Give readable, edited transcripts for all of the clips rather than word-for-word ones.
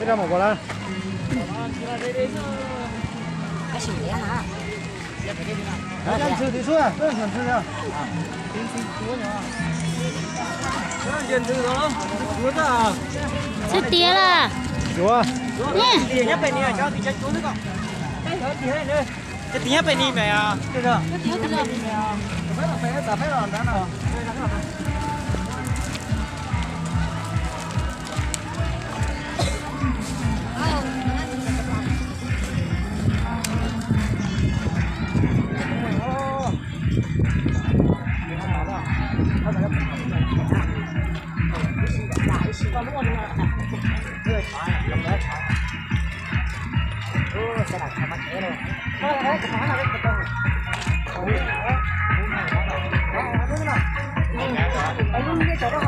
Cái ra một quả lan.还是这样啊？来，想吃的吃啊，这想吃的。吃碟了。有啊。tiền nhấp bên này cho thì chắc xuống nữa con. Cái nữa. Cái tiền nhấp bên này mày à? Được rồi. Phải là đã nào. Sẽ đặt cho bắt thế luôn. Cái món này cái con. Cái chỗ đó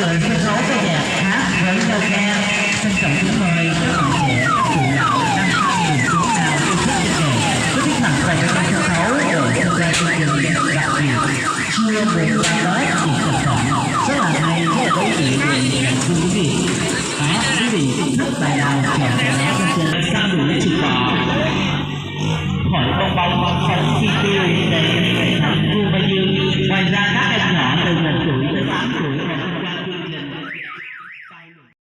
là sân khấu ca nhạc hát với nhau ca. Trân trọng kính mời các bạn trẻ, các cụ lão đang tham dự chúng nào yêu thích chương trình có thiết mặt về các sân khấu để tham gia chương trình đặc biệt chưa một ba lớp chỉ sản phẩm rất là hay, rất là có ý nghĩa để quý vị.